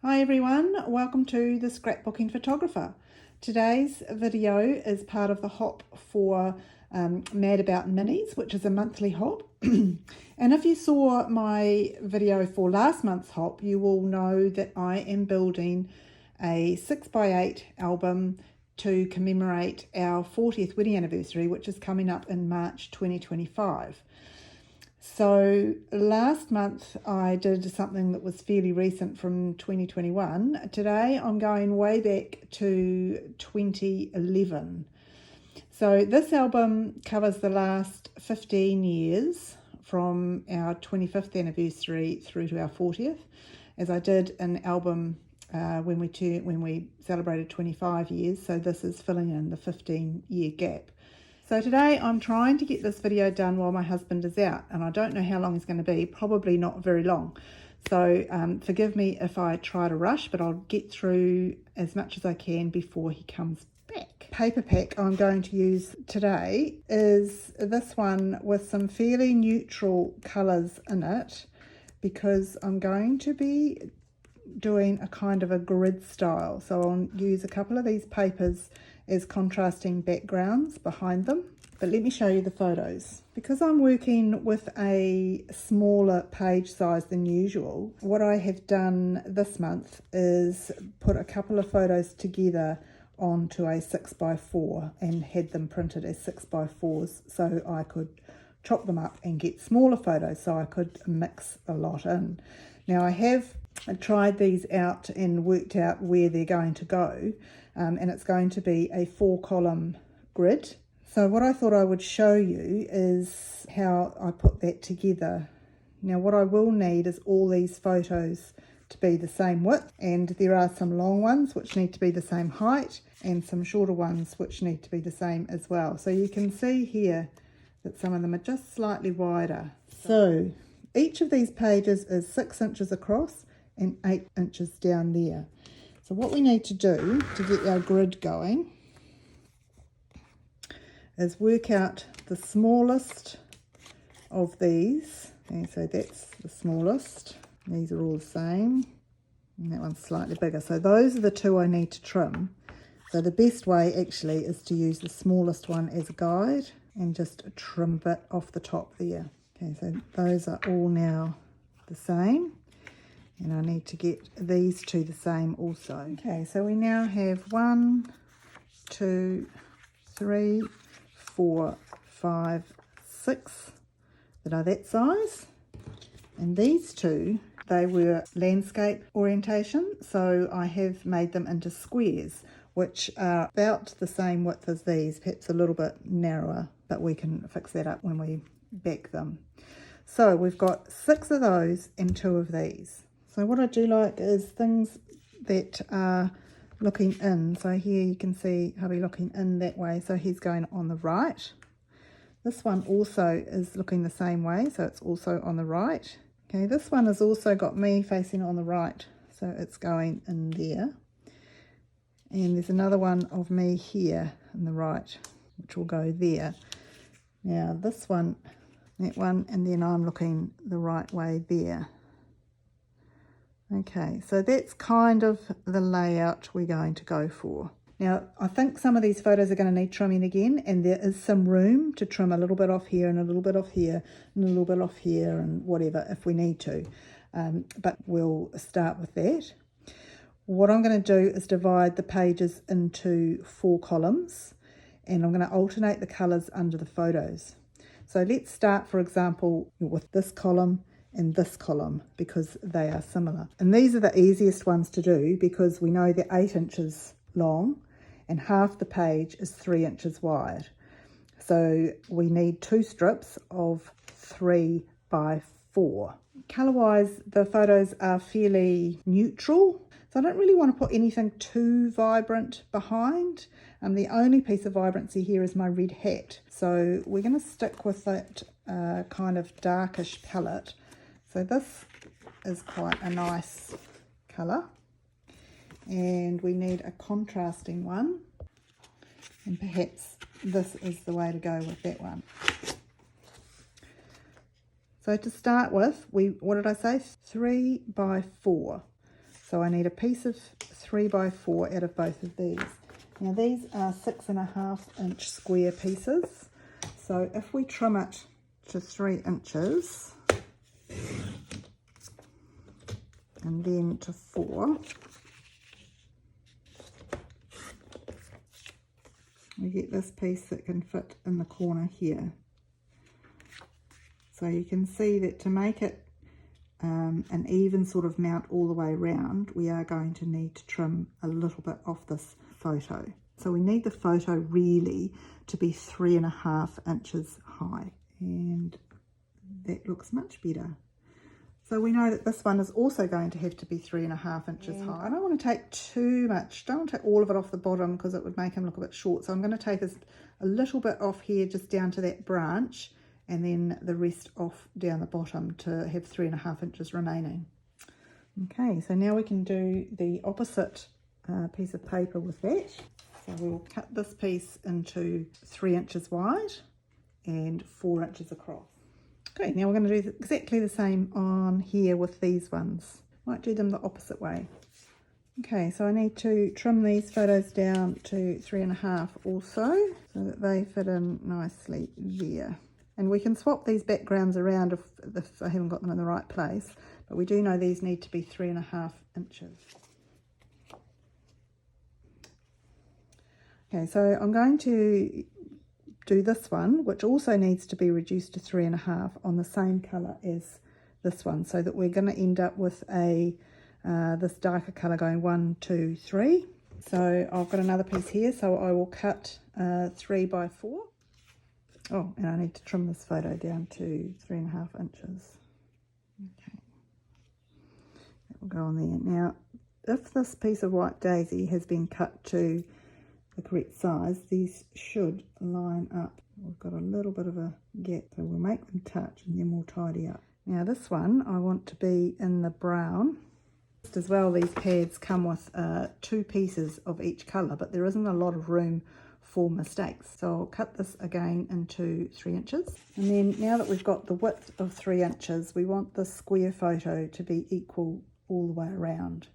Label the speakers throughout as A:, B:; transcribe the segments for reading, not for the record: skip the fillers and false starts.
A: Hi everyone, welcome to the Scrapbooking Photographer. Today's video is part of the hop for Mad About Minis, which is a monthly hop. And if you saw my video for last month's hop, you will know that I am building a 6x8 album to commemorate our 40th wedding anniversary, which is coming up in March 2025. So last month I did something that was fairly recent from 2021. Today I'm going way back to 2011. So this album covers the last 15 years from our 25th anniversary through to our 40th, as I did an album when we celebrated 25 years. So this is filling in the 15-year gap. So today I'm trying to get this video done while my husband is out, and I don't know how long it's going to be, probably not very long. So forgive me if I try to rush, but I'll get through as much as I can before he comes back. Paper pack I'm going to use today is this one with some fairly neutral colours in it, because I'm going to be doing a kind of a grid style. So I'll use a couple of these papers as contrasting backgrounds behind them. But let me show you the photos. Because I'm working with a smaller page size than usual, what I have done this month is put a couple of photos together onto a 6x4 and had them printed as 6x4s so I could chop them up and get smaller photos so I could mix a lot in. Now I have tried these out and worked out where they're going to go, and it's going to be a 4-column grid. So what I thought I would show you is how I put that together. Now what I will need is all these photos to be the same width, and there are some long ones which need to be the same height and some shorter ones which need to be the same as well. So you can see here that some of them are just slightly wider. So each of these pages is 6 inches across and 8 inches down there. So what we need to do to get our grid going is work out the smallest of these. Okay, so that's the smallest. These are all the same. And that one's slightly bigger. So those are the two I need to trim. So the best way actually is to use the smallest one as a guide and just trim a bit off the top there. Okay, so those are all now the same. And I need to get these two the same also. Okay, so we now have 1, 2, 3, 4, 5, 6 that are that size. And these two, they were landscape orientation, so I have made them into squares, which are about the same width as these, perhaps a little bit narrower, but we can fix that up when we back them. So we've got 6 of those and 2 of these. So what I do like is things that are looking in. So here you can see hubby looking in that way, so he's going on the right. This one also is looking the same way, so it's also on the right. Okay, this one has also got me facing on the right, so it's going in there. And there's another one of me here on the right, which will go there. Now this one, that one, and then I'm looking the right way there. Okay, so that's kind of the layout we're going to go for. Now, I think some of these photos are going to need trimming again, and there is some room to trim a little bit off here and a little bit off here and a little bit off here and whatever if we need to. But we'll start with that. What I'm going to do is divide the pages into 4 columns, and I'm going to alternate the colours under the photos. So let's start, for example, with this column and this column, because they are similar. And these are the easiest ones to do because we know they're 8 inches long and half the page is 3 inches wide. So we need 2 strips of 3x4. Colour-wise, the photos are fairly neutral, so I don't really want to put anything too vibrant behind. The only piece of vibrancy here is my red hat, so we're going to stick with that kind of darkish palette. So this is quite a nice colour, and we need a contrasting one, and perhaps this is the way to go with that one. So to start with, what did I say? 3x4. So I need a piece of 3x4 out of both of these. Now these are 6.5 inch square pieces. So if we trim it to 3 inches and then to 4, we get this piece that can fit in the corner here. So you can see that to make it an even sort of mount all the way around, we are going to need to trim a little bit off this photo. So we need the photo really to be 3.5 inches high, and that looks much better. So we know that this one is also going to have to be 3.5 inches high. I don't want to take too much, don't want to take all of it off the bottom because it would make him look a bit short. So I'm going to take a little bit off here, just down to that branch, and then the rest off down the bottom to have 3.5 inches remaining. Okay, so now we can do the opposite piece of paper with that. So we'll cut this piece into 3 inches wide and 4 inches across. Okay, now we're going to do exactly the same on here with these ones. Might do them the opposite way. Okay, so I need to trim these photos down to 3.5 also, so that they fit in nicely there. And we can swap these backgrounds around if I haven't got them in the right place, but we do know these need to be 3.5 inches. Okay, so I'm going to do this one, which also needs to be reduced to 3.5 on the same colour as this one, so that we're going to end up with a this darker colour going 1, 2, 3. So I've got another piece here, so I will cut 3x4. Oh, and I need to trim this photo down to 3.5 inches. Okay, that will go on there. Now, if this piece of white daisy has been cut to the correct size, these should line up. We've got a little bit of a gap, so we'll make them touch and then we'll tidy up. Now this one I want to be in the brown. Just as well, these pads come with 2 pieces of each colour, but there isn't a lot of room for mistakes. So I'll cut this again into 3 inches. And then now that we've got the width of 3 inches, we want the square photo to be equal all the way around.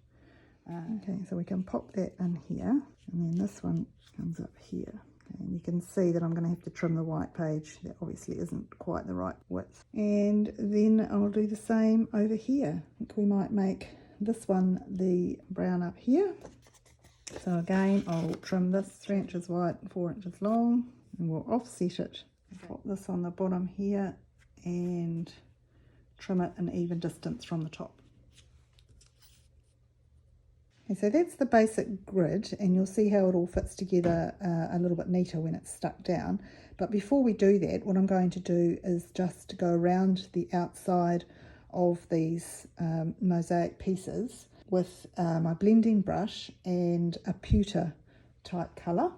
A: Okay, so we can pop that in here, and then this one comes up here. Okay, and you can see that I'm going to have to trim the white page. That obviously isn't quite the right width. And then I'll do the same over here. I think we might make this one the brown up here. So again, I'll trim this 3 inches wide and 4 inches long, and we'll offset it. Pop this on the bottom here and trim it an even distance from the top. Okay, so that's the basic grid, and you'll see how it all fits together a little bit neater when it's stuck down. But before we do that, what I'm going to do is just go around the outside of these mosaic pieces with my blending brush and a pewter type colour.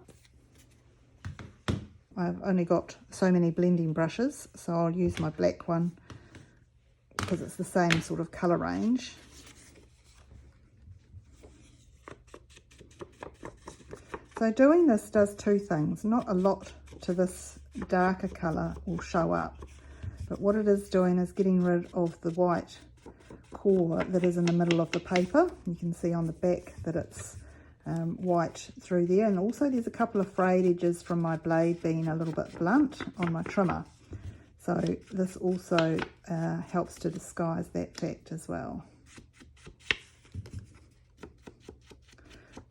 A: I've only got so many blending brushes, so I'll use my black one because it's the same sort of colour range. So doing this does 2 things. Not a lot to this darker colour will show up, but what it is doing is getting rid of the white core that is in the middle of the paper. You can see on the back that it's white through there, and also there's a couple of frayed edges from my blade being a little bit blunt on my trimmer. So this also helps to disguise that fact as well.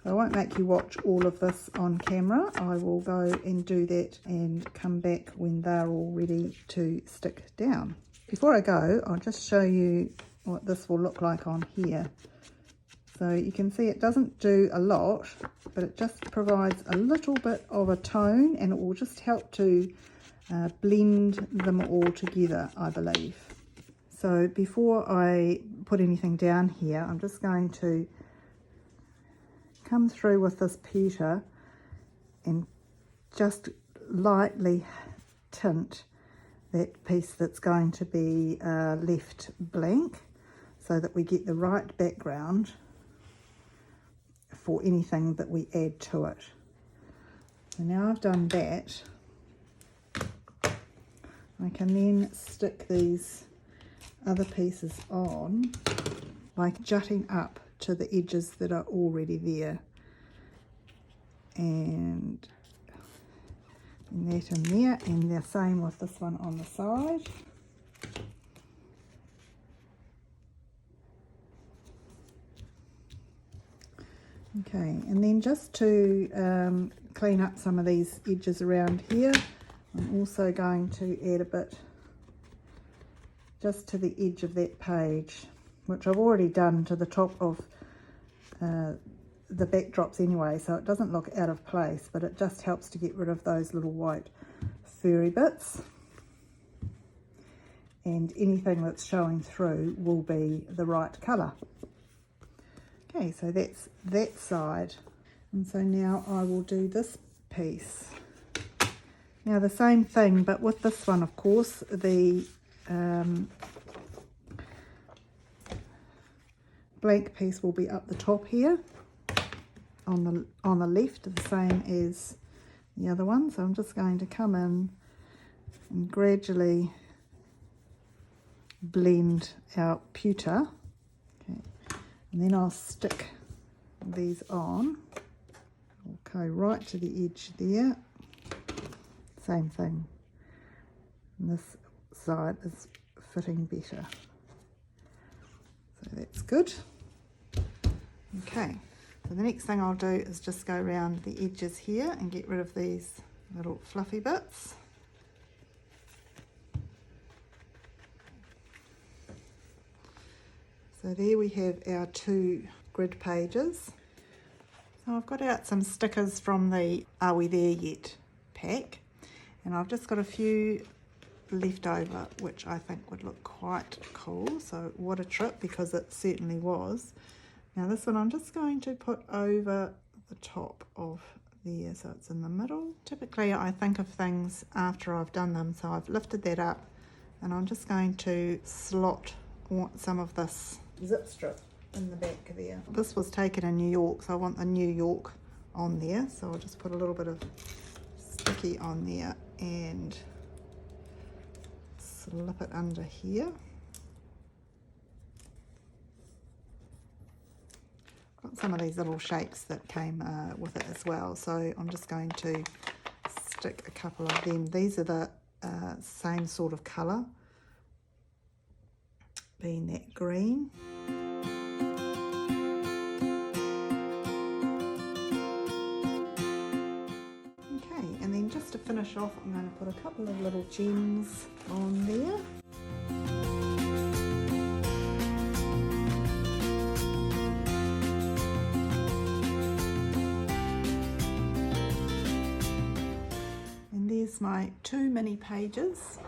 A: I won't make you watch all of this on camera. I will go and do that and come back when they're all ready to stick down. Before I go, I'll just show you what this will look like on here. So you can see it doesn't do a lot, but it just provides a little bit of a tone, and it will just help to blend them all together, I believe. So before I put anything down here, I'm just going to come through with this pewter and just lightly tint that piece that's going to be left blank, so that we get the right background for anything that we add to it. So now I've done that, I can then stick these other pieces on by jutting up to the edges that are already there. And that in there, and the same with this one on the side. Okay, and then just to clean up some of these edges around here, I'm also going to add a bit just to the edge of that page, which I've already done to the top of the backdrops anyway, so it doesn't look out of place, but it just helps to get rid of those little white furry bits. And anything that's showing through will be the right colour. Okay, so that's that side. And so now I will do this piece. Now the same thing, but with this one, of course, the blank piece will be up the top here on the left, the same as the other one. So I'm just going to come in and gradually blend our pewter. Okay. And then I'll stick these on. Okay, right to the edge there. Same thing. And this side is fitting better. So that's good. Okay, so the next thing I'll do is just go around the edges here and get rid of these little fluffy bits. So there we have our 2 grid pages. So I've got out some stickers from the Are We There Yet pack, and I've just got a few left over which I think would look quite cool. So what a trip, because it certainly was. Now this one I'm just going to put over the top of there, so it's in the middle. Typically I think of things after I've done them, so I've lifted that up and I'm just going to slot some of this zip strip in the back there. This was taken in New York, so I want the New York on there, so I'll just put a little bit of sticky on there and slip it under here. Got some of these little shapes that came with it as well, so I'm just going to stick a couple of them. These are the same sort of colour, being that green. Okay, and then just to finish off, I'm going to put a couple of little gems on there. And there's my 2 mini pages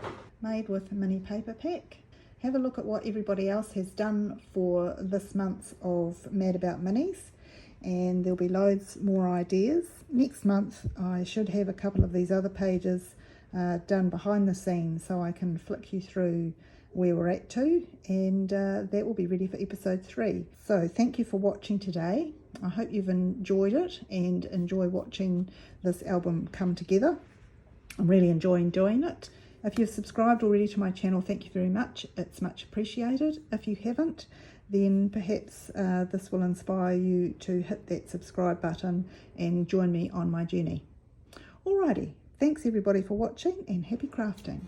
A: made with a mini paper pack. Have a look at what everybody else has done for this month of Mad About Minis, and there'll be loads more ideas. Next month I should have a couple of these other pages done behind the scenes, so I can flick you through where we're at to, and that will be ready for episode 3. So thank you for watching today. I hope you've enjoyed it and enjoy watching this album come together. I'm really enjoying doing it. If you've subscribed already to my channel, thank you very much. It's much appreciated. If you haven't, then perhaps this will inspire you to hit that subscribe button and join me on my journey. Alrighty, thanks everybody for watching, and happy crafting.